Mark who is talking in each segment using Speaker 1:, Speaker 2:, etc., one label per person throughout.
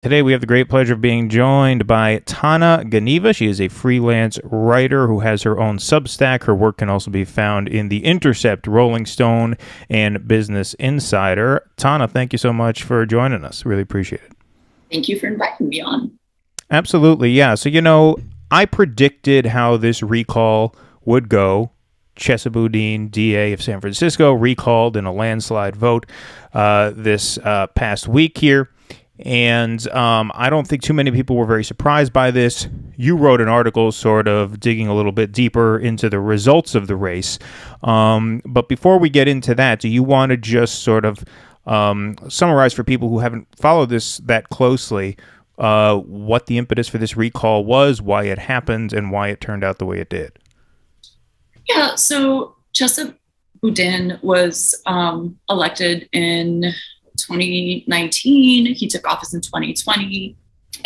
Speaker 1: Today we have the great pleasure of being joined by Tana Ganeva. She is a freelance writer who has her own Substack. Her work can also be found in the Intercept, Rolling Stone, and Business Insider. Tana, thank you so much for joining us. Really appreciate it.
Speaker 2: Thank you for inviting me on.
Speaker 1: Absolutely, yeah. So, I predicted how this recall would go. Chesa Boudin, DA of San Francisco, recalled in a landslide vote this past week here. And I don't think too many people were very surprised by this. You wrote an article sort of digging a little bit deeper into the results of the race. But before we get into that, do you want to just sort of summarize for people who haven't followed this that closely what the impetus for this recall was, why it happened, and why it turned out the way it did?
Speaker 2: Yeah, so Chesa Boudin was elected in 2019. He took office in 2020,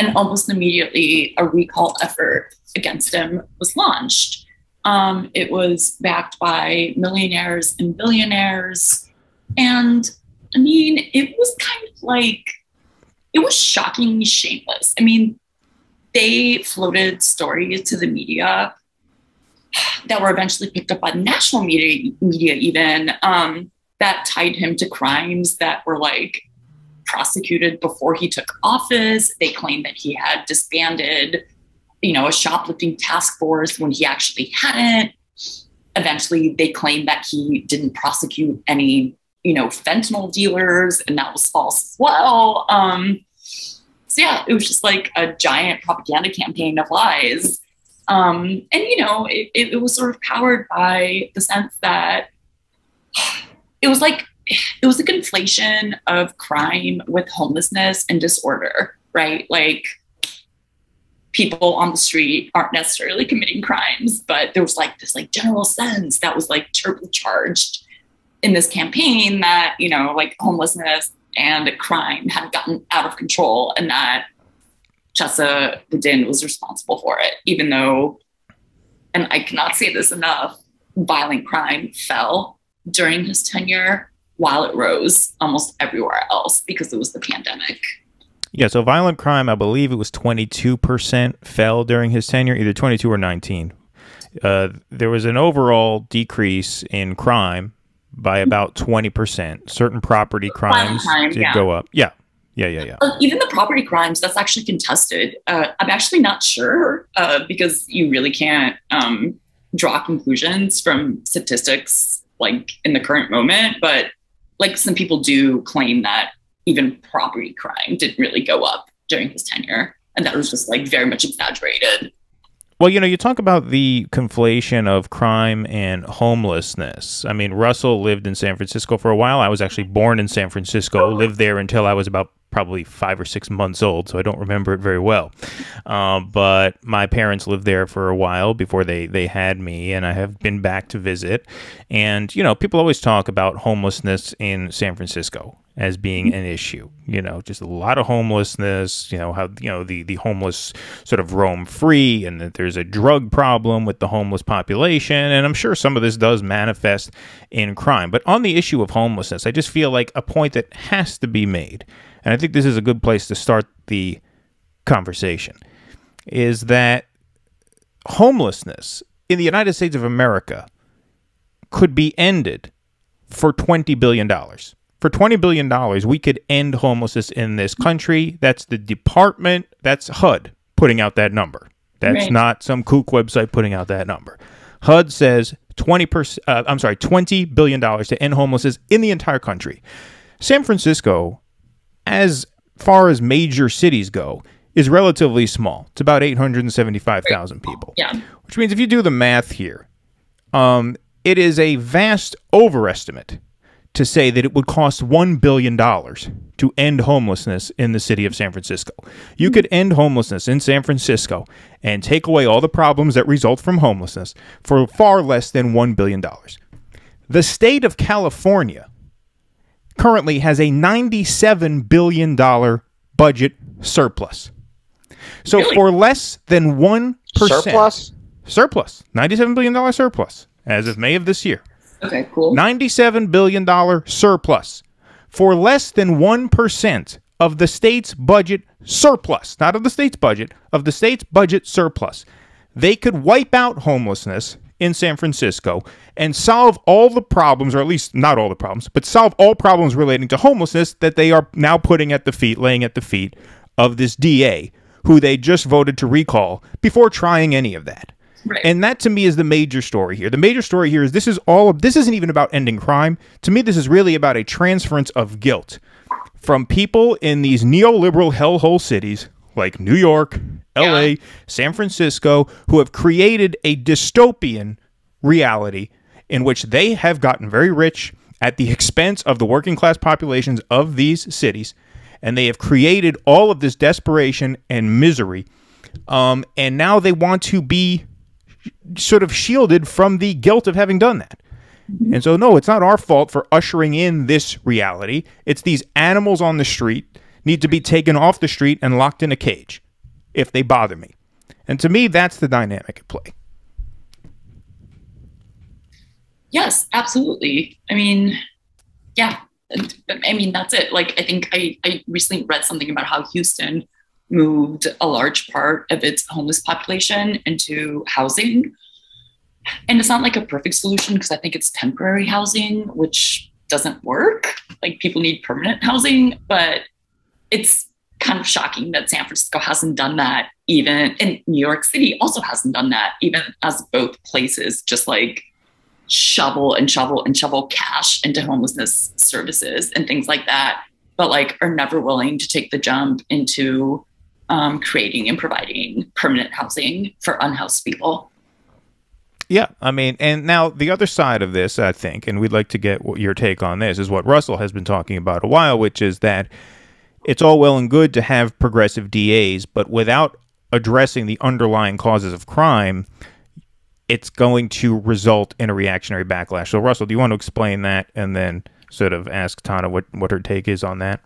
Speaker 2: and almost immediately a recall effort against him was launched. It was backed by millionaires and billionaires. And I mean, it was kind of like, it was shockingly shameless. I mean, they floated stories to the media that were eventually picked up by the national media even, that tied him to crimes that were like prosecuted before he took office. They claimed that he had disbanded, a shoplifting task force when he actually hadn't. Eventually, they claimed that he didn't prosecute any, fentanyl dealers, and that was false as well. So yeah, it was just like a giant propaganda campaign of lies. And it was sort of powered by the sense that it was a conflation of crime with homelessness and disorder, right? Like, people on the street aren't necessarily committing crimes, but there was like this like general sense that was like turbocharged in this campaign that, like homelessness and crime had gotten out of control, and that Chesa Boudin was responsible for it, even though, and I cannot say this enough, violent crime fell during his tenure while it rose almost everywhere else because it was the pandemic.
Speaker 1: Yeah, so violent crime, I believe it was 22% fell during his tenure, either 22 or 19. There was an overall decrease in crime by about 20%. Certain property crimes did go up. Yeah.
Speaker 2: Even the property crimes, that's actually contested. I'm actually not sure because you really can't draw conclusions from statistics like in the current moment. But like some people do claim that even property crime didn't really go up during his tenure, and that was just like very much exaggerated.
Speaker 1: Well, you talk about the conflation of crime and homelessness. I mean, Russell lived in San Francisco for a while. I was actually born in San Francisco, lived there until I was about probably 5 or 6 months old, so I don't remember it very well. But my parents lived there for a while before they had me, and I have been back to visit. And, people always talk about homelessness in San Francisco as being an issue, just a lot of homelessness, how, the homeless sort of roam free, and that there's a drug problem with the homeless population. And I'm sure some of this does manifest in crime. But on the issue of homelessness, I just feel like a point that has to be made, and I think this is a good place to start the conversation, is that homelessness in the United States of America could be ended for $20 billion. For $20 billion, we could end homelessness in this country. That's the department, that's HUD putting out that number. That's not some kook website putting out that number. HUD says $20 billion to end homelessness in the entire country. San Francisco, as far as major cities go, is relatively small. It's about 875,000 people.
Speaker 2: Yeah.
Speaker 1: Which means if you do the math here, it is a vast overestimate to say that it would cost $1 billion to end homelessness in the city of San Francisco. You could end homelessness in San Francisco and take away all the problems that result from homelessness for far less than $1 billion. The state of California currently has a $97 billion budget surplus. So
Speaker 2: Really?
Speaker 1: For less than 1%...
Speaker 3: Surplus?
Speaker 1: $97 billion surplus as of May of this year.
Speaker 2: Okay, cool.
Speaker 1: $97 billion surplus. For less than 1% of the state's budget surplus, not of the state's budget, of the state's budget surplus, they could wipe out homelessness in San Francisco and solve all the problems, or at least not all the problems, but solve all problems relating to homelessness that they are now laying at the feet of this DA who they just voted to recall before trying any of that.
Speaker 2: Right.
Speaker 1: And that to me is the major story here. The major story here is this isn't even about ending crime. To me, this is really about a transference of guilt from people in these neoliberal hellhole cities like New York, LA, San Francisco, who have created a dystopian reality in which they have gotten very rich at the expense of the working class populations of these cities. And they have created all of this desperation and misery. And now they want to be sort of shielded from the guilt of having done that. And so, no, it's not our fault for ushering in this reality. It's these animals on the street need to be taken off the street and locked in a cage if they bother me. And to me, that's the dynamic at play.
Speaker 2: Yes, absolutely. I mean, yeah. I mean, that's it. Like, I think I recently read something about how Houston moved a large part of its homeless population into housing. And it's not like a perfect solution because I think it's temporary housing, which doesn't work. Like, people need permanent housing, but it's kind of shocking that San Francisco hasn't done that even, and New York City also hasn't done that, even as both places just like shovel cash into homelessness services and things like that, but like are never willing to take the jump into creating and providing permanent housing for unhoused people.
Speaker 1: Yeah, I mean, and now the other side of this, I think, and we'd like to get your take on this, is what Russell has been talking about a while, which is that it's all well and good to have progressive DAs, but without addressing the underlying causes of crime, it's going to result in a reactionary backlash. So, Russell, do you want to explain that and then sort of ask Tana what her take is on that?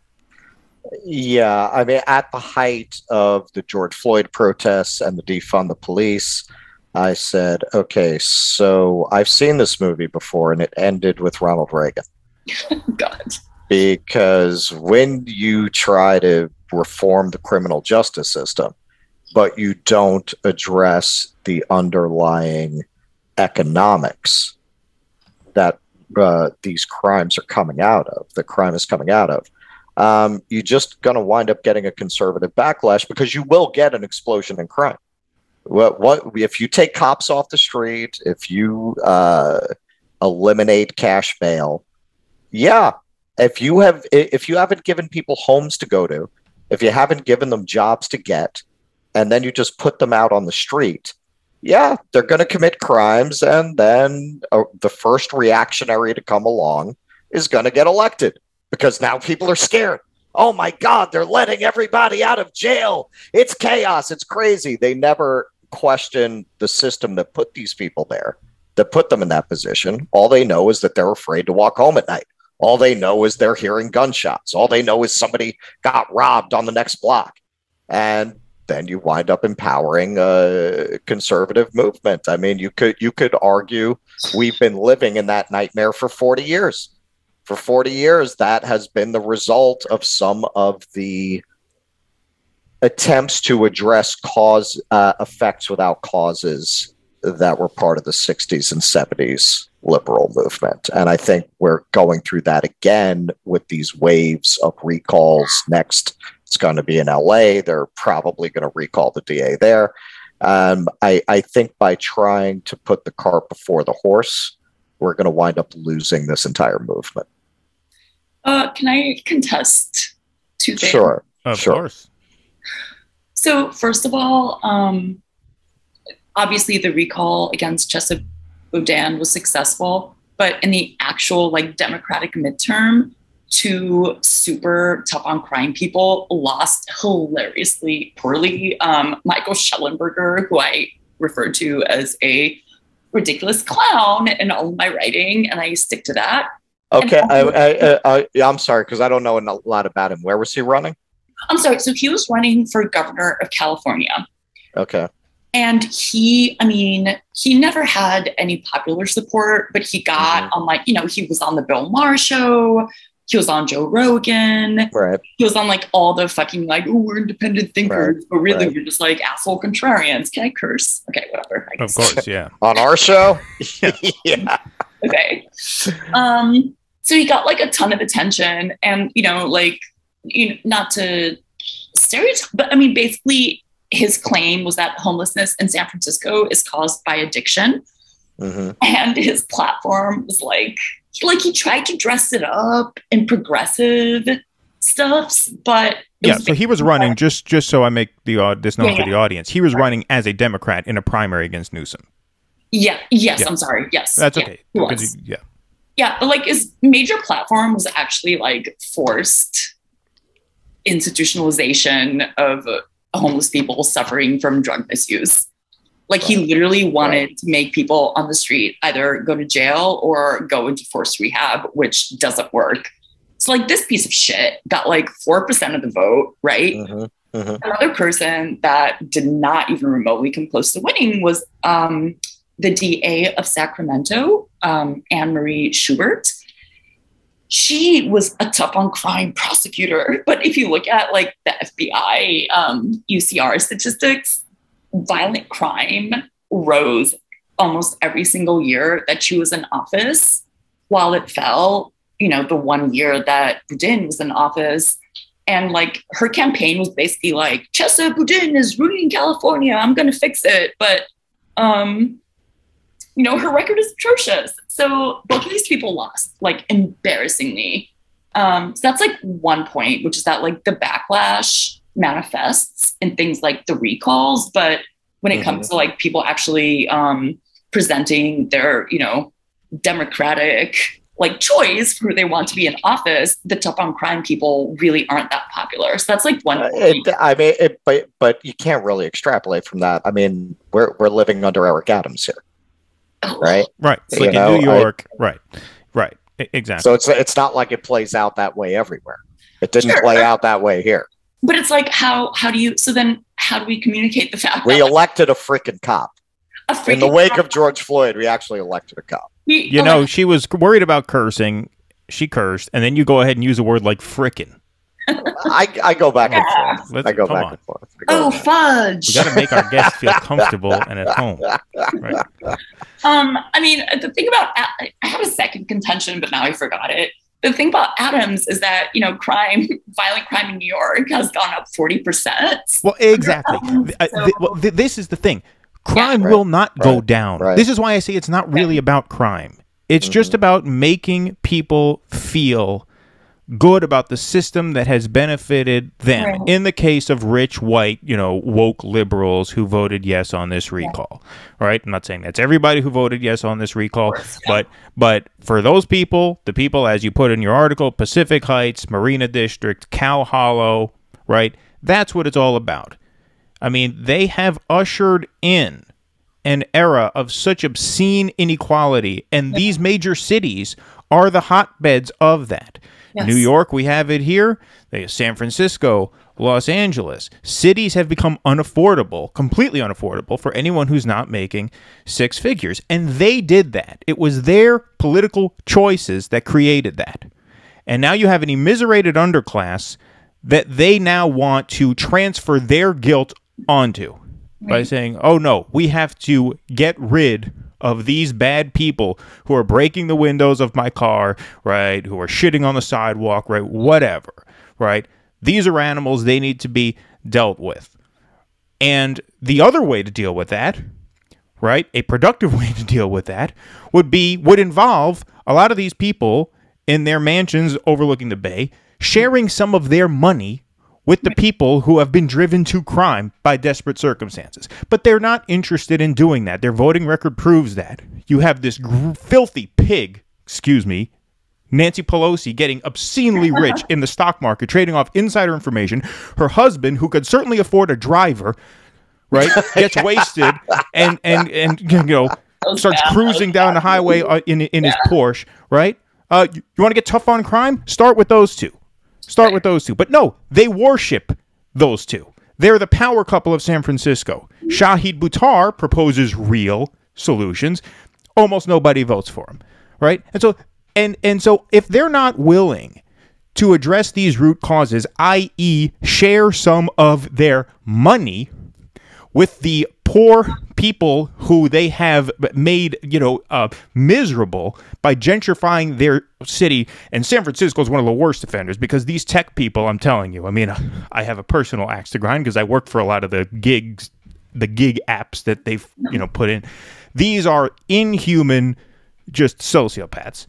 Speaker 4: Yeah, I mean, at the height of the George Floyd protests and the defund the police, I said, okay, so I've seen this movie before, and it ended with Ronald Reagan.
Speaker 2: God.
Speaker 4: Because when you try to reform the criminal justice system, but you don't address the underlying economics that these crimes are coming out of, the crime is coming out of, you're just going to wind up getting a conservative backlash because you will get an explosion in crime. What if you take cops off the street, if you eliminate cash bail? Yeah. If you haven't given people homes to go to, if you haven't given them jobs to get, and then you just put them out on the street, yeah, they're going to commit crimes, and then the first reactionary to come along is going to get elected because now people are scared. Oh my God, they're letting everybody out of jail. It's chaos. It's crazy. They never question the system that put these people there, that put them in that position. All they know is that they're afraid to walk home at night. All they know is they're hearing gunshots. All they know is somebody got robbed on the next block. And then you wind up empowering a conservative movement. I mean, you could argue we've been living in that nightmare for 40 years. For 40 years, that has been the result of some of the attempts to address cause effects without causes that were part of the 60s and 70s liberal movement. And I think we're going through that again with these waves of recalls. Next, it's going to be in LA. They're probably going to recall the DA there. I think by trying to put the cart before the horse, we're going to wind up losing this entire movement.
Speaker 2: Can I contest two things?
Speaker 4: Sure.
Speaker 1: Of course.
Speaker 2: So first of all, obviously the recall against Chesa Boudin was successful, but in the actual like Democratic midterm, two super tough on crime people lost hilariously poorly. Michael Schellenberger, who I referred to as a ridiculous clown in all of my writing, and I stick to that.
Speaker 4: Okay, I'm sorry, because I don't know a lot about him. Where was he running?
Speaker 2: I'm sorry. So he was running for governor of California.
Speaker 4: Okay.
Speaker 2: And he never had any popular support, but he got on he was on the Bill Maher show. He was on Joe Rogan.
Speaker 4: Right.
Speaker 2: He was on like all the fucking like, oh, we're independent thinkers,
Speaker 4: Right.
Speaker 2: but really
Speaker 4: Right.
Speaker 2: we're just like asshole contrarians. Can I curse? Okay, whatever. I
Speaker 1: Of
Speaker 2: guess.
Speaker 1: course, yeah.
Speaker 4: On our show?
Speaker 1: Yeah.
Speaker 4: Yeah.
Speaker 2: Okay. So he got like a ton of attention, and like, not to stereotype, but I mean, basically his claim was that homelessness in San Francisco is caused by addiction.
Speaker 4: Mm-hmm.
Speaker 2: And his platform was like he tried to dress it up in progressive stuffs, but
Speaker 1: So he was running, just so I make this known
Speaker 2: Yeah,
Speaker 1: for the audience, he was running as a Democrat in a primary against Newsom.
Speaker 2: Yes,
Speaker 1: Yeah.
Speaker 2: I'm sorry. Yes.
Speaker 1: That's
Speaker 2: yeah,
Speaker 1: okay.
Speaker 2: he
Speaker 1: because
Speaker 2: was.
Speaker 1: yeah.
Speaker 2: But like his major platform was actually like forced institutionalization of homeless people suffering from drug misuse. Like he literally wanted to make people on the street either go to jail or go into forced rehab, which doesn't work. So like this piece of shit got like 4% of the vote, right?
Speaker 4: Mm-hmm. Mm-hmm.
Speaker 2: Another person that did not even remotely come close to winning was the DA of Sacramento, Anne Marie Schubert. She was a tough on crime prosecutor, but if you look at like the FBI UCR statistics, violent crime rose almost every single year that she was in office, while it fell, the 1 year that Boudin was in office. And like her campaign was basically like, Chesa Boudin is ruining California, I'm going to fix it. But, her record is atrocious. So both of these people lost, like embarrassingly. So that's like one point, which is that like the backlash manifests in things like the recalls. But when it comes to like people actually presenting their, democratic like choice for who they want to be in office, the tough on crime people really aren't that popular. So that's like one point.
Speaker 4: But you can't really extrapolate from that. I mean, we're living under Eric Adams here. Right.
Speaker 1: It's like in New York. Right. Exactly.
Speaker 4: So it's not like it plays out that way everywhere. It didn't play out that way here.
Speaker 2: But it's like, how do we communicate the fact
Speaker 4: We
Speaker 2: that
Speaker 4: elected a freaking cop. In the wake of George Floyd, we actually elected a cop.
Speaker 1: She was worried about cursing. She cursed, and then you go ahead and use a word like frickin'.
Speaker 4: I go back and forth. I go back and forth.
Speaker 2: Oh, fudge.
Speaker 1: We got to make our guests feel comfortable and at home. Right.
Speaker 2: I mean, the thing about I had a second contention, but now I forgot it. The thing about Adams is that, violent crime in New York has gone up 40%.
Speaker 1: Well, exactly. This is the thing. Crime will not go down.
Speaker 4: Right.
Speaker 1: This is why I say it's not really about crime. It's just about making people feel good about the system that has benefited them.
Speaker 2: Right.
Speaker 1: In the case of rich, white, woke liberals who voted yes on this recall, right? I'm not saying that's everybody who voted yes on this recall, but for those people, the people, as you put in your article, Pacific Heights, Marina District, Cow Hollow, right? That's what it's all about. I mean, they have ushered in an era of such obscene inequality, and these major cities are the hotbeds of that. Yes. New York, we have it here. San Francisco, Los Angeles. Cities have become unaffordable, completely unaffordable for anyone who's not making six figures. And they did that. It was their political choices that created that. And now you have an immiserated underclass that they now want to transfer their guilt onto by saying, oh no, we have to get rid of these bad people who are breaking the windows of my car, right, who are shitting on the sidewalk, right, whatever, right? These are animals, they need to be dealt with. And the other way to deal with that, right, a productive way to deal with that would involve a lot of these people in their mansions overlooking the bay sharing some of their money with the people who have been driven to crime by desperate circumstances. But they're not interested in doing that. Their voting record proves that. You have this filthy pig, Nancy Pelosi, getting obscenely rich in the stock market, trading off insider information. Her husband, who could certainly afford a driver, right, gets wasted and starts cruising down the highway in his Porsche, right? You want to get tough on crime? Start with those two. But no, they worship those two. They're the power couple of San Francisco. Shahid Buttar proposes real solutions. Almost nobody votes for him, right? And so if they're not willing to address these root causes, i.e. share some of their money with the poor people who they have made, miserable by gentrifying their city. And San Francisco is one of the worst offenders because these tech people, I'm telling you, I mean, I have a personal axe to grind because I work for a lot of the gig apps that they've, put in. These are inhuman, just sociopaths.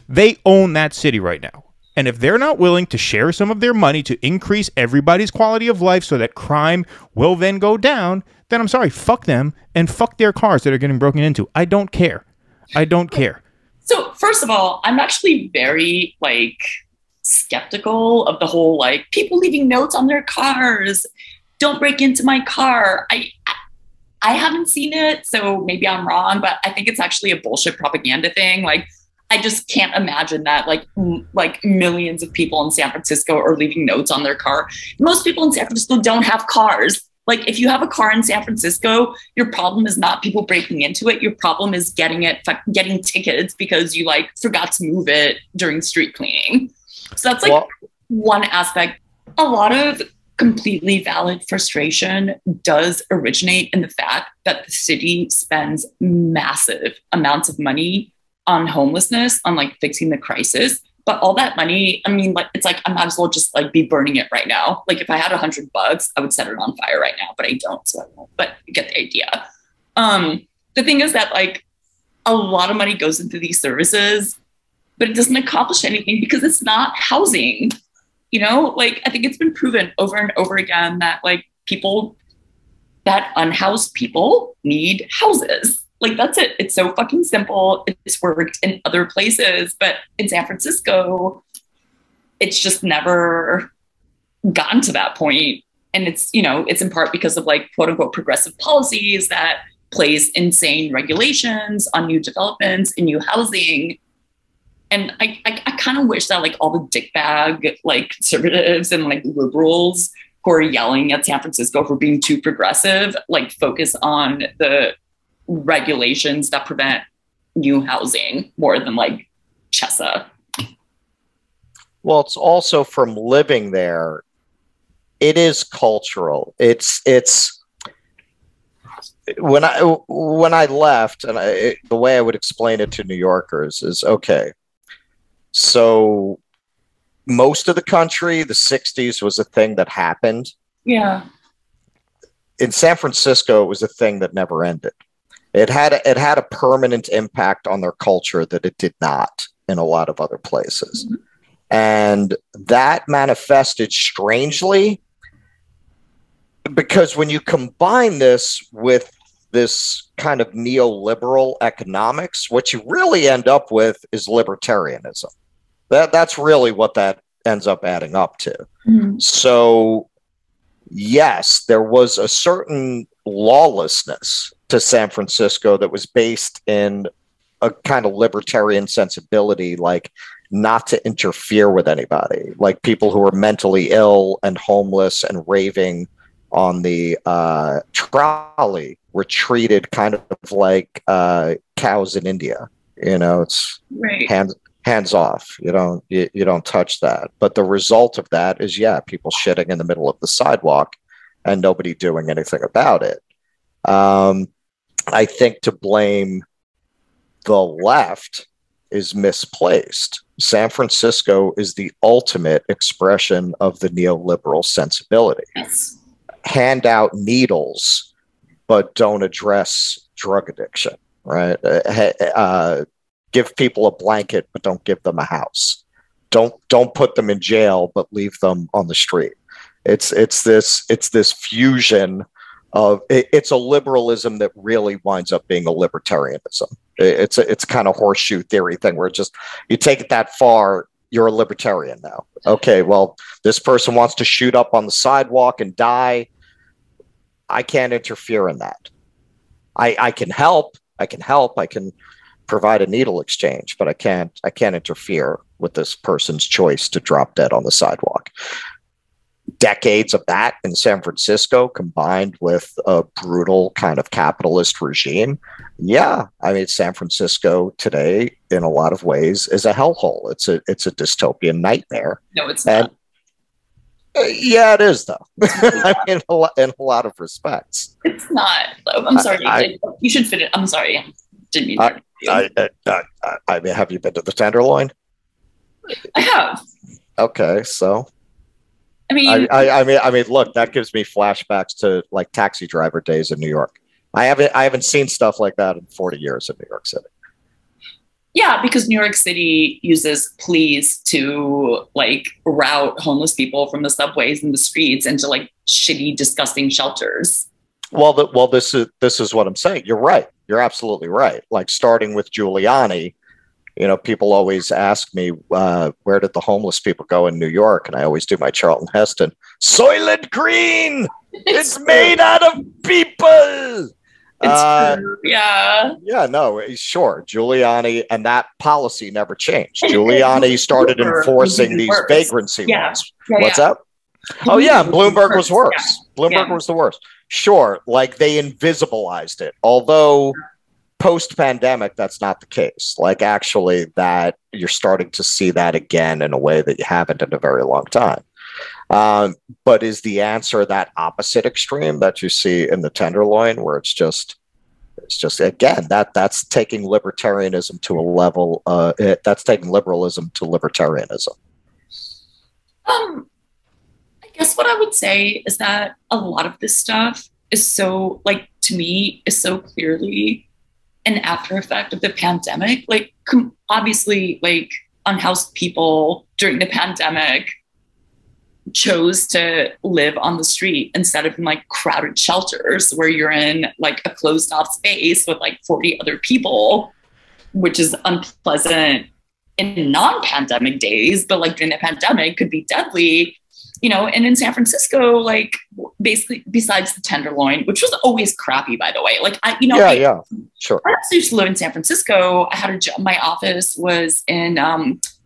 Speaker 1: They own that city right now. And if they're not willing to share some of their money to increase everybody's quality of life so that crime will then go down, then I'm sorry, fuck them and fuck their cars that are getting broken into. I don't care. I don't care.
Speaker 2: So first of all, I'm actually very skeptical of the whole people leaving notes on their cars. Don't break into my car. I haven't seen it, so maybe I'm wrong, but I think it's actually a bullshit propaganda thing. I just can't imagine that millions of people in San Francisco are leaving notes on their car. Most people in San Francisco don't have cars. If you have a car in San Francisco, your problem is not people breaking into it. Your problem is getting tickets because you forgot to move it during street cleaning. So that's one aspect. A lot of completely valid frustration does originate in the fact that the city spends massive amounts of money on homelessness, on fixing the crisis. But all that money, I mean, it's I might as well just be burning it right now. If I had $100, I would set it on fire right now, but I don't, so I won't. But you get the idea. The thing is that a lot of money goes into these services, but it doesn't accomplish anything because it's not housing. I think it's been proven over and over again that people, that unhoused people need houses. That's it. It's so fucking simple. It's worked in other places, but in San Francisco, it's just never gotten to that point. And it's, it's in part because of quote unquote progressive policies that place insane regulations on new developments and new housing. And I kind of wish that all the dickbag conservatives and liberals who are yelling at San Francisco for being too progressive, focus on the regulations that prevent new housing more than Chesa.
Speaker 4: Well, it's also from living there. It is cultural. It's when I left, and the way I would explain it to New Yorkers is, okay, so most of the country, the 60s was a thing that happened.
Speaker 2: Yeah.
Speaker 4: In San Francisco, it was a thing that never ended. It had a permanent impact on their culture that it did not in a lot of other places. Mm-hmm. And that manifested strangely because when you combine this with this kind of neoliberal economics, what you really end up with is libertarianism. That's really what that ends up adding up to. Mm-hmm. So yes, there was a certain lawlessness to San Francisco that was based in a kind of libertarian sensibility, not to interfere with anybody, people who were mentally ill and homeless and raving on the trolley were treated kind of like cows in India. It's right. Hands off. You don't touch that. But the result of that is, people shitting in the middle of the sidewalk and nobody doing anything about it. I think to blame the left is misplaced. San Francisco is the ultimate expression of the neoliberal sensibility. Yes. Hand out needles, but don't address drug addiction, right? Give people a blanket, but don't give them a house. Don't put them in jail, but leave them on the street. It's this fusion of it's a liberalism that really winds up being a libertarianism. It's kind of horseshoe theory thing where just you take it that far, you're a libertarian now. Okay, well, this person wants to shoot up on the sidewalk and die. I can't interfere in that. I can help. I can provide a needle exchange, but I can't interfere with this person's choice to drop dead on the sidewalk. decades of that in San Francisco combined with a brutal kind of capitalist regime. Yeah, I mean, San Francisco today, in a lot of ways, is a hellhole. It's a dystopian nightmare.
Speaker 2: No, it's not.
Speaker 4: Yeah, it is, though. I mean, in a lot of respects.
Speaker 2: It's not. I'm sorry. You should fit it. I'm sorry. Didn't mean to.
Speaker 4: I mean, have you been to the Tenderloin?
Speaker 2: I have.
Speaker 4: Okay, so.
Speaker 2: I mean,
Speaker 4: I mean, look, that gives me flashbacks to like taxi driver days in New York. I haven't seen stuff like that in 40 years in New York City.
Speaker 2: Yeah, because New York City uses police to like route homeless people from the subways and the streets into like shitty, disgusting shelters.
Speaker 4: Well, this is what I'm saying. You're right. You're absolutely right. Like starting with Giuliani. You know, people always ask me, where did the homeless people go in New York? And I always do my Charlton Heston. Soylent Green! It's made out of people!
Speaker 2: Yeah.
Speaker 4: Yeah, no, sure. Giuliani, and that policy never changed. Giuliani started enforcing these vagrancy laws. What's up? Oh, yeah, Bloomberg was worse. Bloomberg was the worst. Sure, like they invisibilized it. Although... post-pandemic, that's not the case. Like, actually, that you're starting to see that again in a way that you haven't in a very long time. But is the answer that opposite extreme that you see in the Tenderloin, where it's just again that's taking libertarianism to a level. That's taking liberalism to libertarianism.
Speaker 2: I guess what I would say is that a lot of this stuff is so, like, to me, is so clearly an after effect of the pandemic. Like, obviously, like, unhoused people during the pandemic chose to live on the street instead of in like crowded shelters where you're in like a closed off space with like 40 other people, which is unpleasant in non-pandemic days, but like during the pandemic could be deadly. You know, and in San Francisco, like basically besides the Tenderloin, which was always crappy, by the way, like
Speaker 4: sure.
Speaker 2: I also used to live in San Francisco. I had a job. My office was in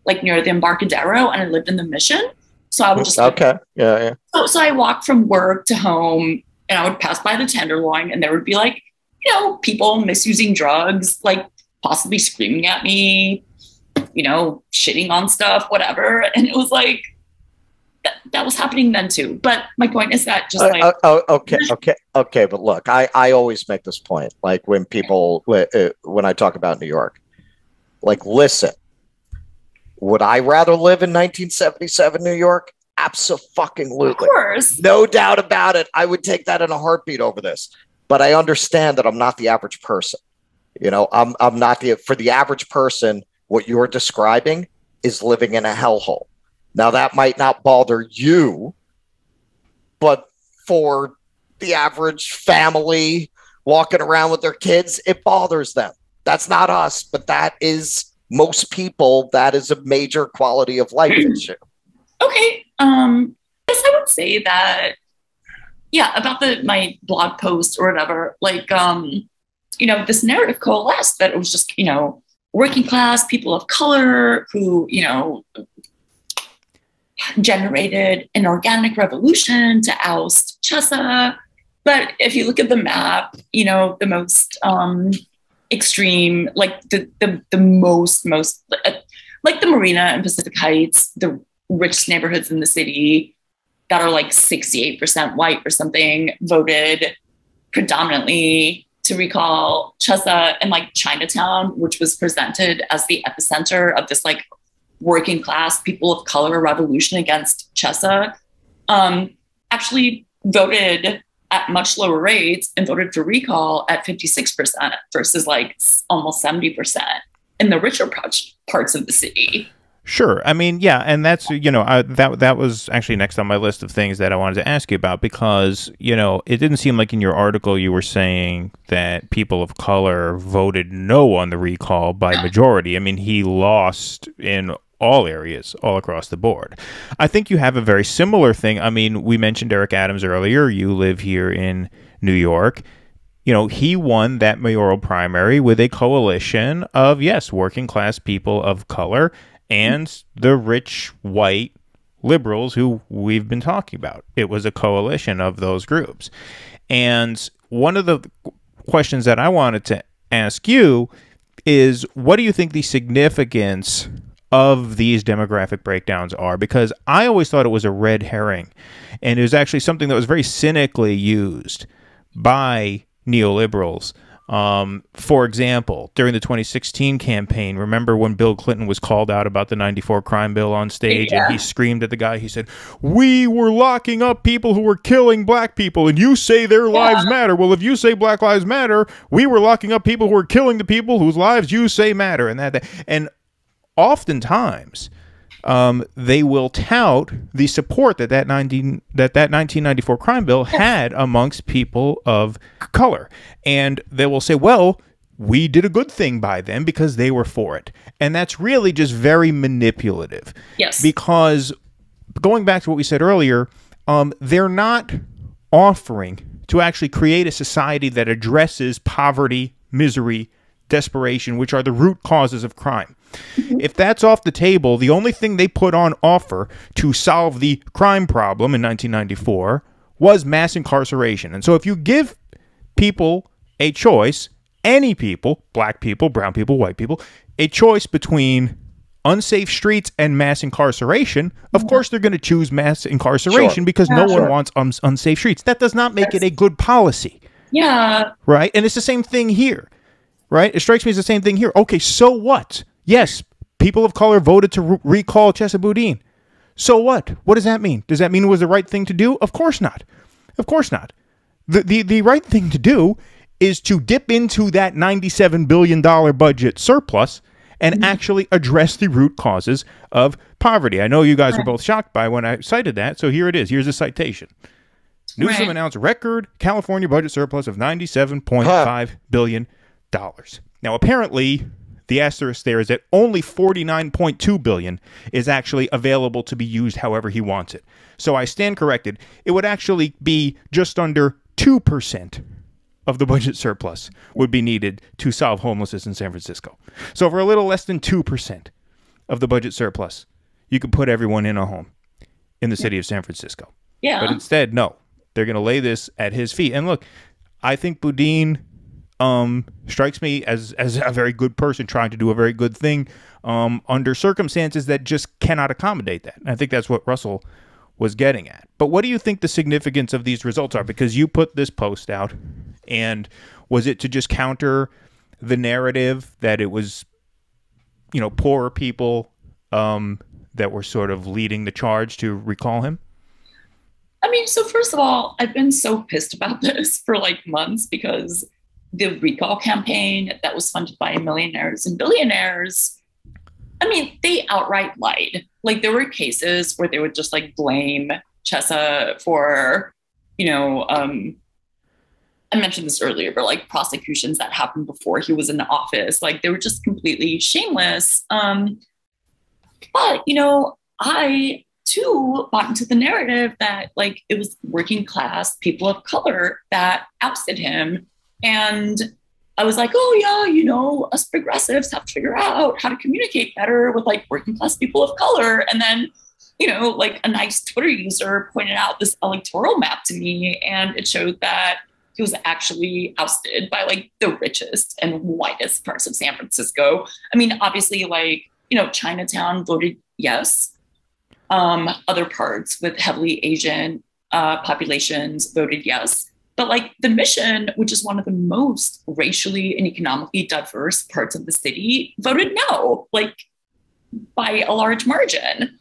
Speaker 2: like near the Embarcadero, and I lived in the Mission. So I would just So I walked from work to home, and I would pass by the Tenderloin, and there would be like, you know, people misusing drugs, like possibly screaming at me, you know, shitting on stuff, whatever, and it was like. That was happening then too. But my point is that just like
Speaker 4: okay. But look, I always make this point. Like when I talk about New York, like, listen, would I rather live in 1977 New York? Absolutely.
Speaker 2: Of course.
Speaker 4: No doubt about it. I would take that in a heartbeat over this. But I understand that I'm not the average person. You know, I'm not for the average person, what you're describing is living in a hellhole. Now, that might not bother you, but for the average family walking around with their kids, it bothers them. That's not us, but that is most people. That is a major quality of life issue.
Speaker 2: Okay. I guess I would say that, yeah, about my blog post or whatever, like, you know, this narrative coalesced that it was just, you know, working class people of color who, you know, generated an organic revolution to oust Chesa. But if you look at the map, you know, the most extreme, like the most like the Marina and Pacific Heights, the richest neighborhoods in the city that are like 68% white or something, voted predominantly to recall Chesa, and like Chinatown, which was presented as the epicenter of this like working class people of color revolution against Chesa, actually voted at much lower rates and voted for recall at 56% versus like almost 70% in the richer parts of the city.
Speaker 1: Sure. I mean, yeah, and that's, you know, that was actually next on my list of things that I wanted to ask you about, because, you know, it didn't seem like in your article you were saying that people of color voted no on the recall by majority. I mean, he lost in all areas, all across the board. I think you have a very similar thing. I mean, we mentioned Eric Adams earlier. You live here in New York. You know, he won that mayoral primary with a coalition of, yes, working class people of color and the rich, white, liberals who we've been talking about. It was a coalition of those groups. And one of the questions that I wanted to ask you is, what do you think the significance of these demographic breakdowns are? Because I always thought it was a red herring, and it was actually something that was very cynically used by neoliberals. For example, during the 2016 campaign, remember when Bill Clinton was called out about the 94 crime bill on stage, and he screamed at the guy, he said, "We were locking up people who were killing black people, and you say their lives matter. Well, if you say Black Lives Matter, we were locking up people who were killing the people whose lives you say matter." And oftentimes, they will tout the support that 1994 crime bill had amongst people of color. And they will say, well, we did a good thing by them because they were for it. And that's really just very manipulative.
Speaker 2: Yes.
Speaker 1: Because going back to what we said earlier, they're not offering to actually create a society that addresses poverty, misery, desperation, which are the root causes of crime. If that's off the table, the only thing they put on offer to solve the crime problem in 1994 was mass incarceration. And so if you give people a choice, any people, black people, brown people, white people, a choice between unsafe streets and mass incarceration, of course they're going to choose mass incarceration because no one wants unsafe streets. That does not make it a good policy.
Speaker 2: Yeah.
Speaker 1: Right? And it's the same thing here. Right? It strikes me as the same thing here. Okay, so what? Yes, people of color voted to recall Chesa Boudin. So what? What does that mean? Does that mean it was the right thing to do? Of course not. Of course not. The right thing to do is to dip into that $97 billion budget surplus and actually address the root causes of poverty. I know you guys were both shocked by when I cited that, so here it is. Here's a citation. Newsom announced record California budget surplus of $97.5 billion. Now, apparently, the asterisk there is that only $49.2 billion is actually available to be used however he wants it. So I stand corrected. It would actually be just under 2% of the budget surplus would be needed to solve homelessness in San Francisco. So for a little less than 2% of the budget surplus, you could put everyone in a home in the city of San Francisco.
Speaker 2: Yeah.
Speaker 1: But instead, no. They're going to lay this at his feet. And look, I think Boudin strikes me as a very good person trying to do a very good thing under circumstances that just cannot accommodate that. And I think that's what Russell was getting at. But what do you think the significance of these results are? Because you put this post out, and was it to just counter the narrative that it was, you know, poorer people that were sort of leading the charge to recall him?
Speaker 2: I mean, so first of all, I've been so pissed about this for like months because the recall campaign that was funded by millionaires and billionaires, I mean, they outright lied. Like there were cases where they would just like blame Chesa for, you know, I mentioned this earlier, but like prosecutions that happened before he was in the office, like they were just completely shameless. But, you know, I too bought into the narrative that like it was working class people of color that ousted him. And I was like, oh yeah, you know, us progressives have to figure out how to communicate better with like working class people of color. And then, you know, like a nice Twitter user pointed out this electoral map to me, and it showed that he was actually ousted by like the richest and whitest parts of San Francisco. I mean, obviously, like, you know, Chinatown voted yes. Other parts with heavily Asian populations voted yes. But like the Mission, which is one of the most racially and economically diverse parts of the city, voted no, like by a large margin.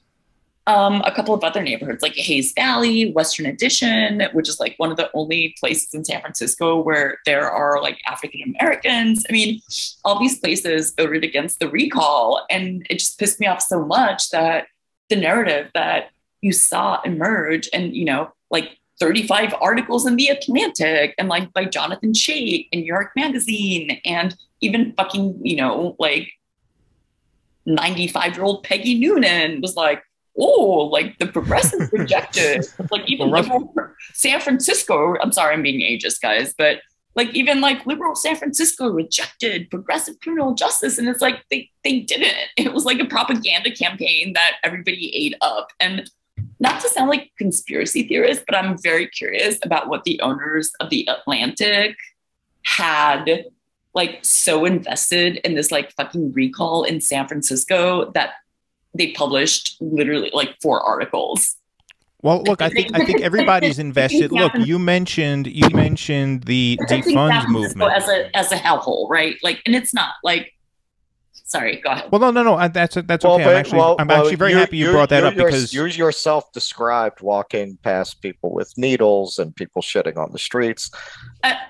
Speaker 2: A couple of other neighborhoods like Hayes Valley, Western Addition, which is like one of the only places in San Francisco where there are like African Americans. I mean, all these places voted against the recall. And it just pissed me off so much that the narrative that you saw emerge and, you know, like 35 articles in The Atlantic and like by Jonathan Chait in New York Magazine and even fucking, you know, like 95-year-old Peggy Noonan was like, oh, like the progressives rejected, like even liberal San Francisco. I'm sorry, I'm being ageist, guys, but like even like liberal San Francisco rejected progressive criminal justice. And it's like, they didn't. It was like a propaganda campaign that everybody ate up. And not to sound like conspiracy theorist, but I'm very curious about what the owners of the Atlantic had like so invested in this like fucking recall in San Francisco that they published literally like 4 articles.
Speaker 1: Well, look, I think everybody's invested. Look, you mentioned the defund movement
Speaker 2: as a whole, right? Like, and it's not like. Sorry, go ahead.
Speaker 1: Well, no, that's okay. I'm actually very happy you brought that up because
Speaker 4: you yourself described walking past people with needles and people shitting on the streets.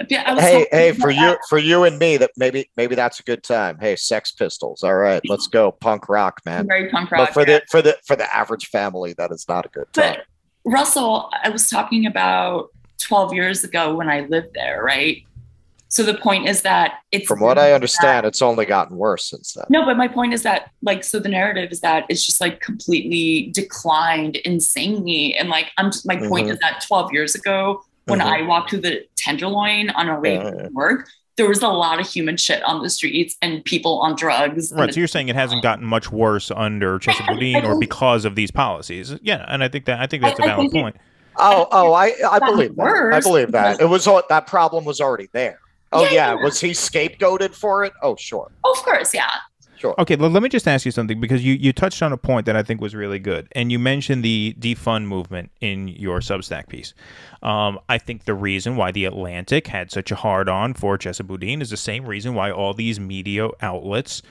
Speaker 4: Hey, for you and me, that maybe that's a good time. Hey, Sex Pistols, all right, let's go, punk rock, man.
Speaker 2: Very punk rock.
Speaker 4: But for the average family, that is not a good time.
Speaker 2: But Russell, I was talking about 12 years ago when I lived there, right? So the point is that it's
Speaker 4: from what I understand, it's only gotten worse since then.
Speaker 2: No, but my point is that like, so the narrative is that it's just like completely declined insanely. And like, my point is that 12 years ago, when I walked through the Tenderloin on our way to work, there was a lot of human shit on the streets and people on drugs.
Speaker 1: Right. So you're saying it hasn't gotten much worse under Chesa Boudin or because of these policies. Yeah. And I think that's a valid point.
Speaker 4: I believe that. I believe that. It was that problem was already there. Oh, yeah. Was he scapegoated for it? Oh, sure.
Speaker 2: Of course, yeah.
Speaker 4: Sure.
Speaker 1: Okay, let me just ask you something, because you touched on a point that I think was really good, and you mentioned the defund movement in your Substack piece. I think the reason why The Atlantic had such a hard-on for Chesa Boudin is the same reason why all these media outlets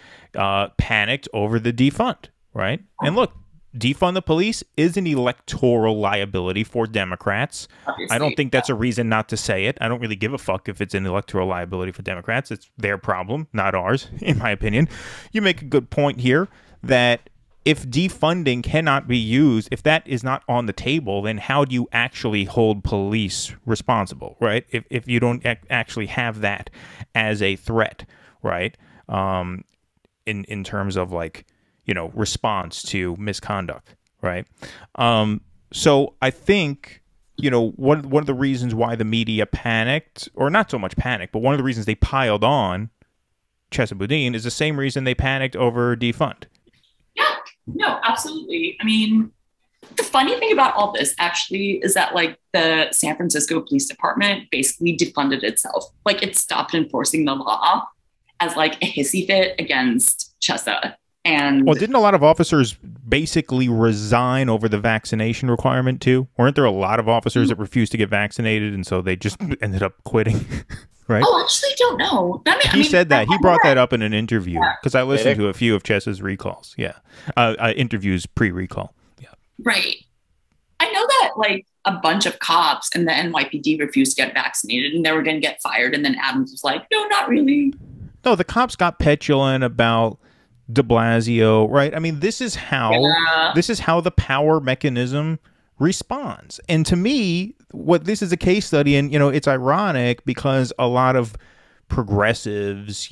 Speaker 1: panicked over the defund, right? And look, defund the police is an electoral liability for Democrats. Obviously, I don't think that's a reason not to say it. I don't really give a fuck if it's an electoral liability for Democrats. It's their problem, not ours, in my opinion. You make a good point here that if defunding cannot be used, if that is not on the table, then how do you actually hold police responsible, right? If you don't actually have that as a threat, right? In terms of like, response to misconduct, right? So I think, one of the reasons why the media panicked, or not so much panicked, but one of the reasons they piled on Chesa Boudin is the same reason they panicked over defund.
Speaker 2: Yeah, no, absolutely. I mean, the funny thing about all this actually is that like the San Francisco Police Department basically defunded itself. Like it stopped enforcing the law as like a hissy fit against Chesa. And
Speaker 1: well, didn't a lot of officers basically resign over the vaccination requirement too? Weren't there a lot of officers that refused to get vaccinated, and so they just ended up quitting? Right?
Speaker 2: Oh, actually, don't know.
Speaker 1: He said that. He brought that up in an interview because I listened to a few of Chesa's recalls. Yeah, interviews pre-recall. Yeah,
Speaker 2: right. I know that like a bunch of cops and the NYPD refused to get vaccinated, and they were going to get fired. And then Adams was like, "No, not really."
Speaker 1: No, the cops got petulant about de Blasio, right? I mean, this is how the power mechanism responds. And to me, what this is a case study, and it's ironic because a lot of progressives,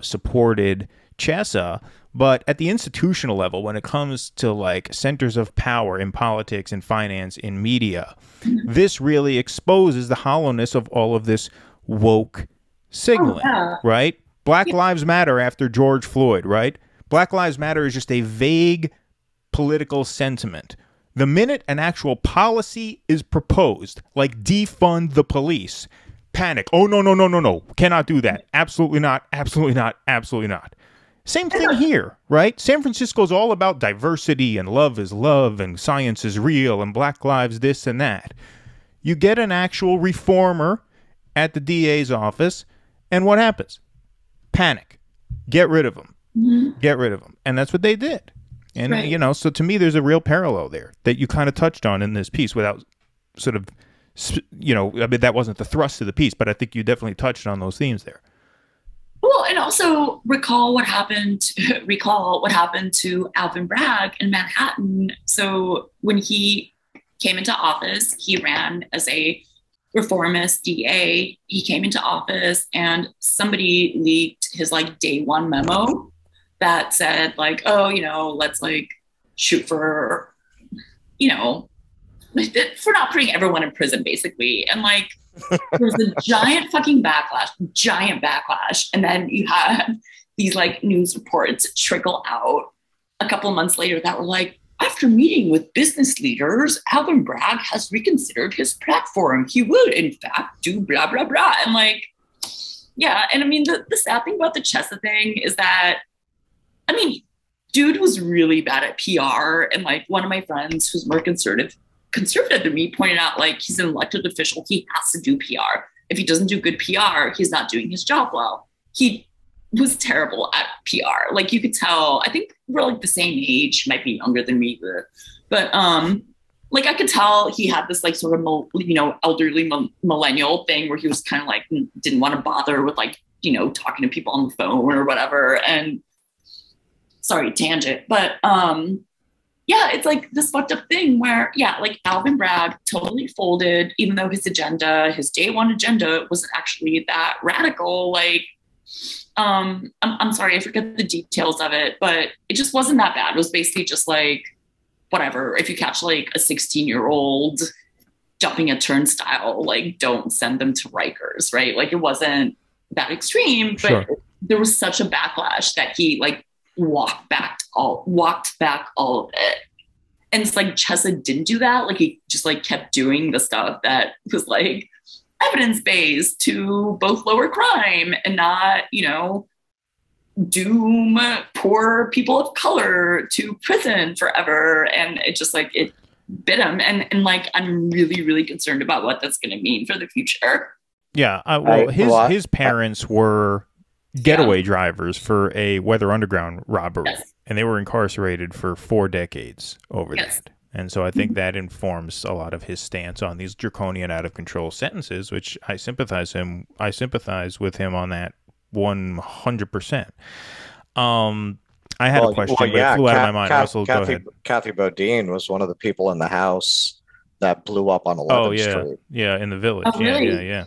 Speaker 1: supported Chesa, but at the institutional level, when it comes to like centers of power in politics and finance, in media, this really exposes the hollowness of all of this woke signaling, right? Black Lives Matter after George Floyd, right? Black Lives Matter is just a vague political sentiment. The minute an actual policy is proposed, like defund the police, panic. Oh, no. Cannot do that. Absolutely not. Absolutely not. Absolutely not. Same thing here, right? San Francisco is all about diversity and love is love and science is real and Black lives this and that. You get an actual reformer at the DA's office, and what happens? Panic. Get rid of them. Get rid of them. And that's what they did. And, so to me, there's a real parallel there that you kind of touched on in this piece without sort of, I mean, that wasn't the thrust of the piece, but I think you definitely touched on those themes there.
Speaker 2: Well, and also recall what happened to Alvin Bragg in Manhattan. So when he came into office, he ran as a reformist DA. He came into office and somebody leaked his like day one memo that said like, oh, let's like shoot for, for not putting everyone in prison basically. And like, there was a giant backlash. And then you had these like news reports trickle out a couple of months later that were like, after meeting with business leaders, Alvin Bragg has reconsidered his platform. He would, in fact, do blah, blah, blah. And like, yeah. And I mean, the sad thing about the Chesa thing is that, I mean, dude was really bad at PR. And like one of my friends who's more conservative than me pointed out, like, he's an elected official. He has to do PR. If he doesn't do good PR, he's not doing his job well. He was terrible at PR. Like, you could tell, I think we're like the same age, he might be younger than me, but like I could tell he had this like sort of, you know, elderly millennial thing where he was kind of like, didn't want to bother with like, you know, talking to people on the phone or whatever. And sorry, tangent, but yeah, it's like this fucked up thing where, yeah, like Alvin Bragg totally folded, even though his agenda, his day one agenda wasn't actually that radical. Like, I'm sorry, I forget the details of it, but it just wasn't that bad. It was basically just like, whatever, if you catch like a 16-year-old jumping a turnstile, like don't send them to Rikers, right? Like it wasn't that extreme, but
Speaker 1: Sure.
Speaker 2: There was such a backlash that he like walked back all of it. And it's like Chesa didn't do that. Like he just like kept doing the stuff that was like evidence-based to both lower crime and not, you know, doom poor people of color to prison forever. And it just like, it bit him. And like, I'm really, really concerned about what that's going to mean for the future.
Speaker 1: Yeah. His parents were getaway drivers for a Weather Underground robbery.
Speaker 2: Yes.
Speaker 1: And they were incarcerated for 4 decades over
Speaker 2: Yes.
Speaker 1: that. And so I think that informs a lot of his stance on these draconian, out of control sentences, which I sympathize with him on that 100%. I had a question, but it flew out of my mind. Russell, go ahead.
Speaker 4: Kathy Boudin was one of the people in the house that blew up on 11th Street.
Speaker 1: Yeah, in the Village.
Speaker 2: Oh, really?
Speaker 4: Yeah.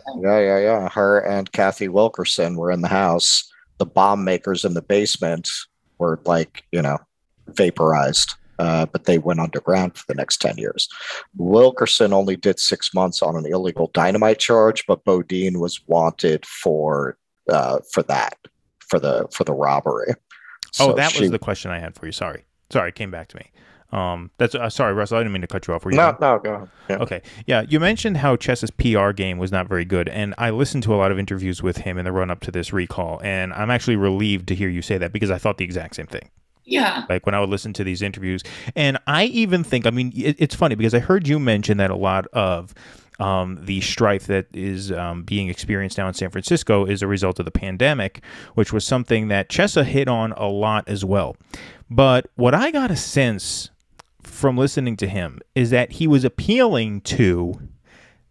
Speaker 4: Her and Kathy Wilkerson were in the house. The bomb makers in the basement were like, you know, vaporized. But they went underground for the next 10 years. Wilkerson only did 6 months on an illegal dynamite charge, but Boudin was wanted for the robbery.
Speaker 1: So that was the question I had for you. Sorry, it came back to me. That's sorry, Russell. I didn't mean to cut you off.
Speaker 4: No, go ahead. Yeah.
Speaker 1: Okay, yeah. You mentioned how Chesa's PR game was not very good, and I listened to a lot of interviews with him in the run up to this recall, and I'm actually relieved to hear you say that because I thought the exact same thing.
Speaker 2: Yeah.
Speaker 1: Like when I would listen to these interviews. And I even think, I mean, it's funny because I heard you mention that a lot of the strife that is being experienced now in San Francisco is a result of the pandemic, which was something that Chesa hit on a lot as well. But what I got a sense from listening to him is that he was appealing to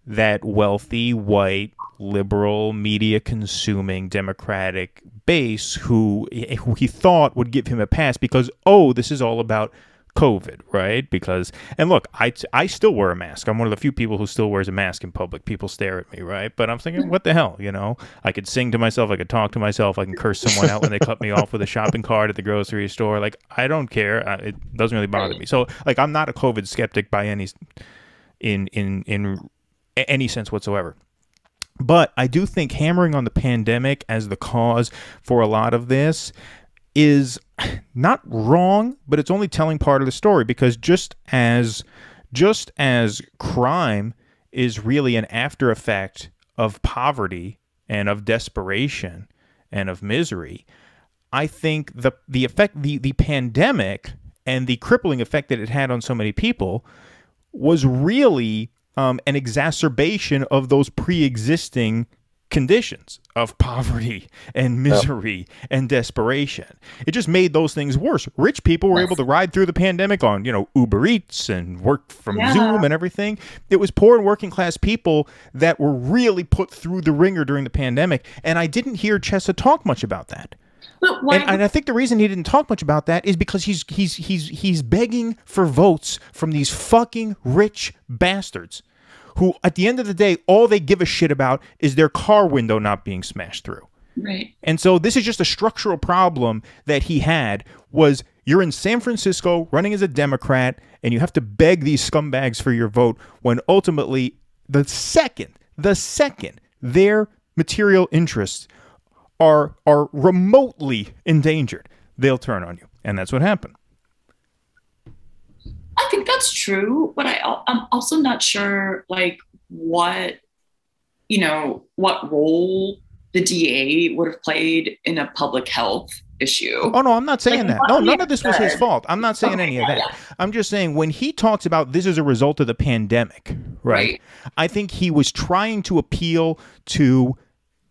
Speaker 1: that wealthy, white, liberal, media-consuming Democratic base who he thought would give him a pass because, oh, this is all about COVID, right? Because, and look, I still wear a mask. I'm one of the few people who still wears a mask in public. People stare at me, right? But I'm thinking, what the hell, you know? I could sing to myself. I could talk to myself. I can curse someone out when they cut me off with a shopping cart at the grocery store. Like, I don't care. It doesn't really bother me. So, like, I'm not a COVID skeptic by any sense whatsoever. But I do think hammering on the pandemic as the cause for a lot of this is not wrong, but it's only telling part of the story because just as crime is really an after effect of poverty and of desperation and of misery, I think the pandemic and the crippling effect that it had on so many people was really an exacerbation of those pre-existing conditions of poverty and misery and desperation. It just made those things worse. Rich people were able to ride through the pandemic on, you know, Uber Eats and work from Zoom and everything. It was poor and working class people that were really put through the ringer during the pandemic. And I didn't hear Chesa talk much about that. And I think the reason he didn't talk much about that is because he's begging for votes from these fucking rich bastards who, at the end of the day, all they give a shit about is their car window not being smashed through.
Speaker 2: Right.
Speaker 1: And so this is just a structural problem that he had was you're in San Francisco running as a Democrat and you have to beg these scumbags for your vote when ultimately the second their material interests are remotely endangered, they'll turn on you. And that's what happened.
Speaker 2: that's true, but I'm also not sure like what what role the DA would have played in a public health issue.
Speaker 1: Oh, no, I'm not saying that. No, none of this was his fault. I'm not saying any of that.
Speaker 2: Yeah.
Speaker 1: I'm just saying when he talks about this as a result of the pandemic, right? I think he was trying to appeal to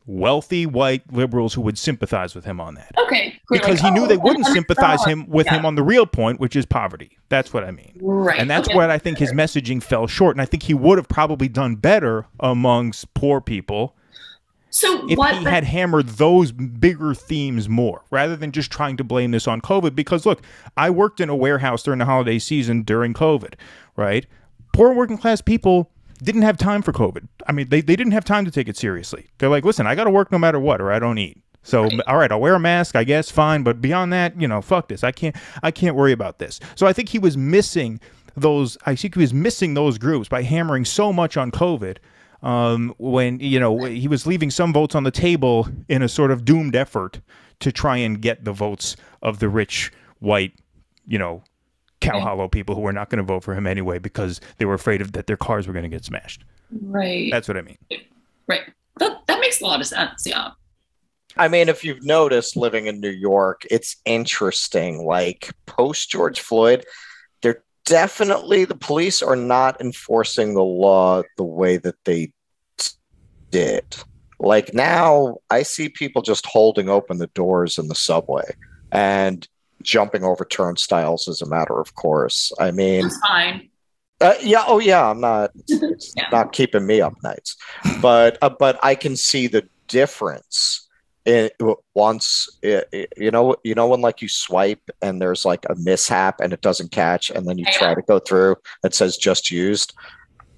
Speaker 1: wealthy white liberals who would sympathize with him on that.
Speaker 2: Okay.
Speaker 1: Because he knew they wouldn't sympathize with him on the real point, which is poverty. That's what I mean.
Speaker 2: Right.
Speaker 1: And that's what I think his messaging fell short. And I think he would have probably done better amongst poor people if he had hammered those bigger themes more, rather than just trying to blame this on COVID. Because, look, I worked in a warehouse during the holiday season during COVID, right? Poor working class people didn't have time for COVID. I mean, they didn't have time to take it seriously. They're like, listen, I got to work no matter what, or I don't eat. So, all right, I'll wear a mask, I guess, fine. But beyond that, fuck this. I can't worry about this. So I think he was missing those. I think he was missing those groups by hammering so much on COVID. When he was leaving some votes on the table in a sort of doomed effort to try and get the votes of the rich white, cow hollow people who were not going to vote for him anyway because they were afraid that their cars were going to get smashed.
Speaker 2: Right.
Speaker 1: That's what I mean.
Speaker 2: Right. That makes a lot of sense. Yeah.
Speaker 4: I mean, if you've noticed living in New York, it's interesting. Like post George Floyd, the police are not enforcing the law the way that they did. Like now, I see people just holding open the doors in the subway and jumping over turnstiles as a matter of course. I mean,
Speaker 2: that's fine.
Speaker 4: Yeah. Oh, yeah. I'm not. It's not keeping me up nights, but I can see the difference. Once when like you swipe and there's like a mishap and it doesn't catch and then you try to go through, it says just used.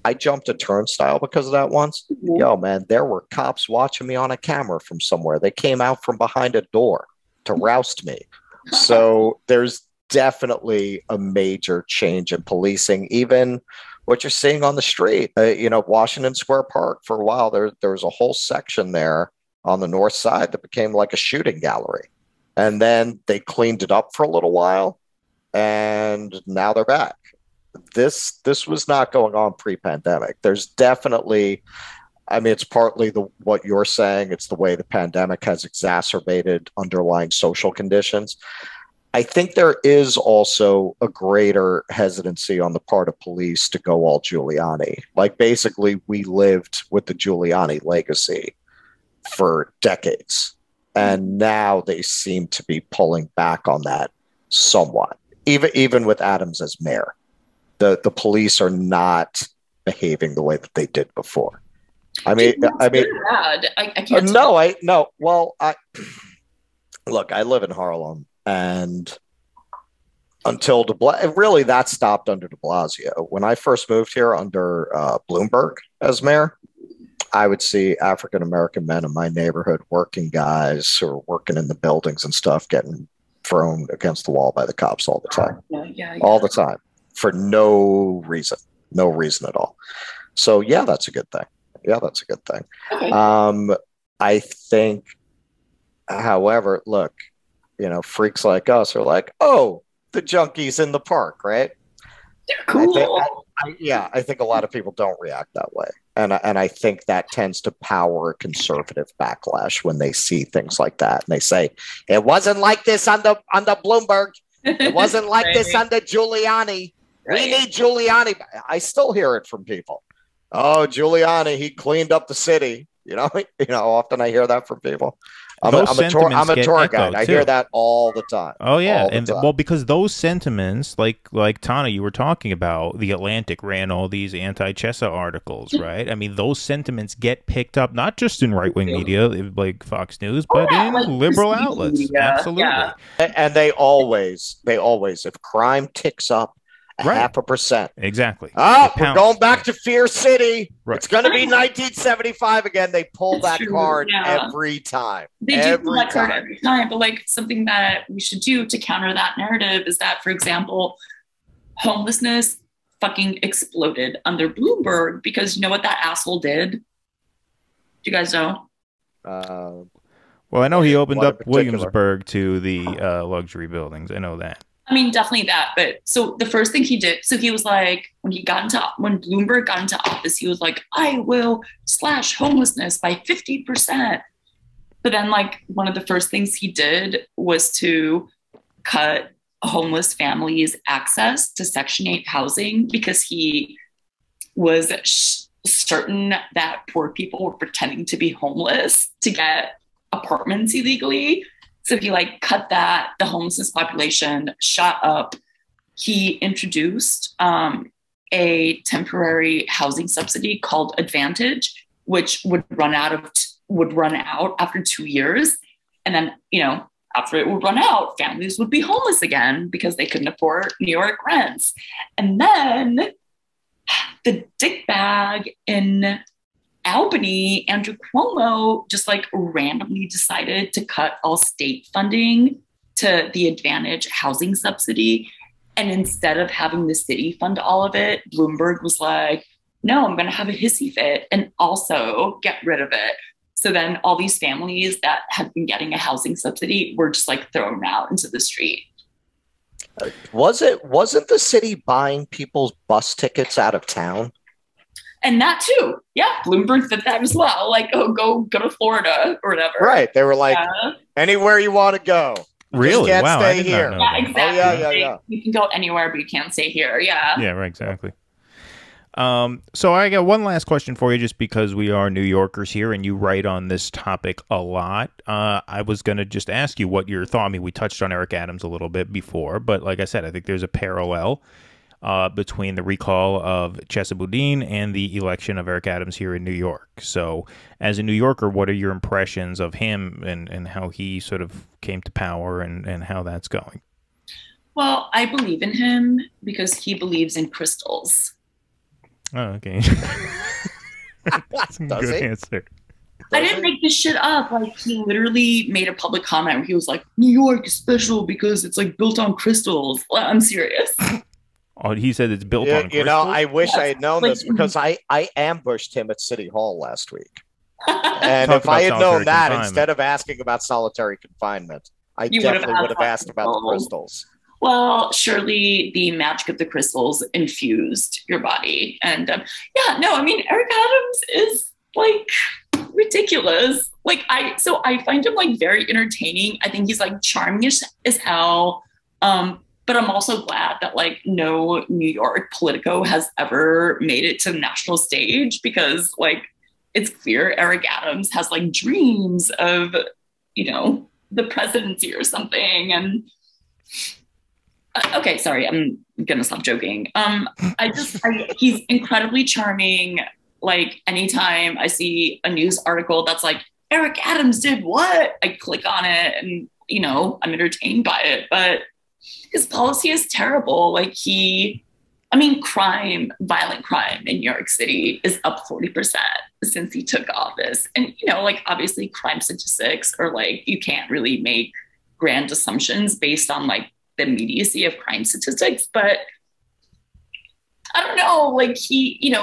Speaker 4: I jumped a turnstile because of that once. Yo, man, there were cops watching me on a camera from somewhere. They came out from behind a door to roust me. So there's definitely a major change in policing, even what you're seeing on the street. Washington Square Park, for a while there was a whole section there on the north side that became like a shooting gallery. And then they cleaned it up for a little while and now they're back. This was not going on pre-pandemic. There's definitely, I mean, it's partly what you're saying. It's the way the pandemic has exacerbated underlying social conditions. I think there is also a greater hesitancy on the part of police to go all Giuliani. Like basically we lived with the Giuliani legacy for decades. And now they seem to be pulling back on that somewhat, even with Adams as mayor. The police are not behaving the way that they did before. I mean,
Speaker 2: bad. I can't.
Speaker 4: Look, I live in Harlem, and until really that stopped under de Blasio. When I first moved here under Bloomberg as mayor, I would see African-American men in my neighborhood, working guys who are working in the buildings and stuff, getting thrown against the wall by the cops all the time. All the time, for no reason at all. So yeah, that's a good thing. Okay. I think, however, look, freaks like us are like, oh, the junkies in the park, right?
Speaker 2: They're cool.
Speaker 4: I think a lot of people don't react that way. And I think that tends to power a conservative backlash when they see things like that. And they say, it wasn't like this under Bloomberg. It wasn't like this under Giuliani. Right. We need Giuliani. I still hear it from people. Oh, Giuliani, he cleaned up the city. Often I hear that from people. I'm a tour guide. I hear that all the time.
Speaker 1: Oh yeah, because those sentiments, like Tana, you were talking about, The Atlantic ran all these anti-Chesa articles, right? I mean, those sentiments get picked up not just in right-wing media like Fox News, but in liberal outlets. Media. Absolutely. Yeah.
Speaker 4: And they always, if crime ticks up 0.5%.
Speaker 1: Exactly.
Speaker 4: We're going back to Fear City. Right. It's going to be 1975 again. They pull that card every time.
Speaker 2: They do pull that card every time. But like something that we should do to counter that narrative is that, for example, homelessness fucking exploded under Bloomberg because you know what that asshole did? Do you guys know?
Speaker 1: Well, I know he opened up Williamsburg to the luxury buildings. I know that.
Speaker 2: I mean, definitely that. But so the first thing he did, so he was like, when Bloomberg got into office, he was like, I will slash homelessness by 50%. But then like one of the first things he did was to cut homeless families' access to Section 8 housing because he was certain that poor people were pretending to be homeless to get apartments illegally. So he like cut that, the homelessness population shot up. He introduced a temporary housing subsidy called Advantage, which would run out after 2 years. And then, after it would run out, families would be homeless again because they couldn't afford New York rents. And then the dickbag in Albany, Andrew Cuomo, just like randomly decided to cut all state funding to the Advantage housing subsidy. And instead of having the city fund all of it, Bloomberg was like, no, I'm going to have a hissy fit and also get rid of it. So then all these families that had been getting a housing subsidy were just like thrown out into the street.
Speaker 4: Wasn't the city buying people's bus tickets out of town?
Speaker 2: And that too. Yeah. Bloomberg did that as well. Like, oh, go to Florida or whatever.
Speaker 4: Right. They were like, anywhere you want to go.
Speaker 1: Really?
Speaker 4: Just can't
Speaker 1: Wow.
Speaker 4: stay here.
Speaker 2: Yeah, exactly.
Speaker 4: Oh, yeah.
Speaker 2: You can go anywhere, but you can't stay here. Yeah.
Speaker 1: Yeah, right. Exactly. So I got one last question for you, just because we are New Yorkers here and you write on this topic a lot. I was going to just ask you what your thought. I mean, we touched on Eric Adams a little bit before, but like I said, I think there's a parallel between the recall of Chesa Boudin and the election of Eric Adams here in New York. So as a New Yorker, what are your impressions of him and how he sort of came to power and how that's going?
Speaker 2: Well, I believe in him because he believes in crystals.
Speaker 1: Oh, okay. That's a good answer.
Speaker 2: I didn't make this shit up. Like, he literally made a public comment where he was like, New York is special because it's like built on crystals. Well, I'm serious.
Speaker 1: Oh, he said it's built on crystals?
Speaker 4: I wish I had known this because I ambushed him at City Hall last week. And if I had known that, instead of asking about solitary confinement, I definitely would have asked about the crystals.
Speaker 2: Well, surely the magic of the crystals infused your body. And I mean, Eric Adams is like ridiculous. Like I find him like very entertaining. I think he's like charming as hell. But I'm also glad that like no New York Politico has ever made it to the national stage, because like it's clear Eric Adams has like dreams of, the presidency or something. And okay, sorry, I'm gonna stop joking. He's incredibly charming. Like anytime I see a news article that's like Eric Adams did what, I click on it and I'm entertained by it. But his policy is terrible. Like violent crime in New York City is up 40% since he took office. And like obviously crime statistics are like, you can't really make grand assumptions based on like the immediacy of crime statistics, but I don't know, like he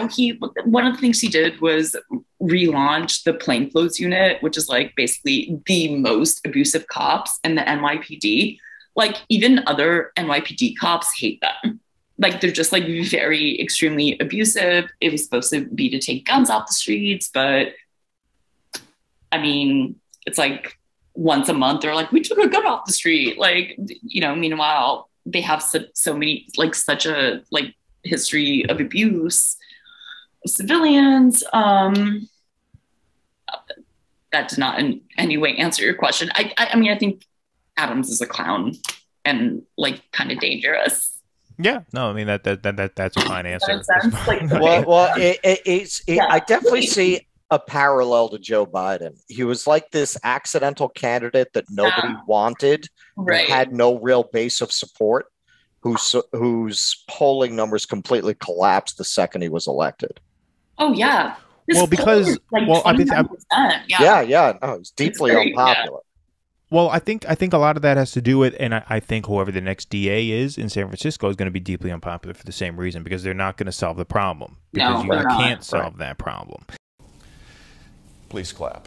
Speaker 2: one of the things he did was relaunch the plainclothes unit, which is like basically the most abusive cops in the NYPD. Like even other NYPD cops hate them. Like they're just like very extremely abusive. It was supposed to be to take guns off the streets, but I mean, it's like once a month they're like, we took a gun off the street. Like, meanwhile they have so many, like such a like history of abuse of civilians. That did not in any way answer your question. I mean, I think Adams is a clown and like kind of dangerous.
Speaker 1: Yeah, no, I mean that's a fine answer.
Speaker 4: I definitely see a parallel to Joe Biden. He was like this accidental candidate that nobody wanted,
Speaker 2: right?
Speaker 4: Who had no real base of support, whose polling numbers completely collapsed the second he was elected.
Speaker 2: Oh yeah.
Speaker 1: Well, because
Speaker 2: like
Speaker 4: it's deeply unpopular.
Speaker 1: Yeah. Well, I think a lot of that has to do with, and I think whoever the next DA is in San Francisco is going to be deeply unpopular for the same reason, because they're not going to solve the problem, because you can't solve that problem.
Speaker 5: Please clap.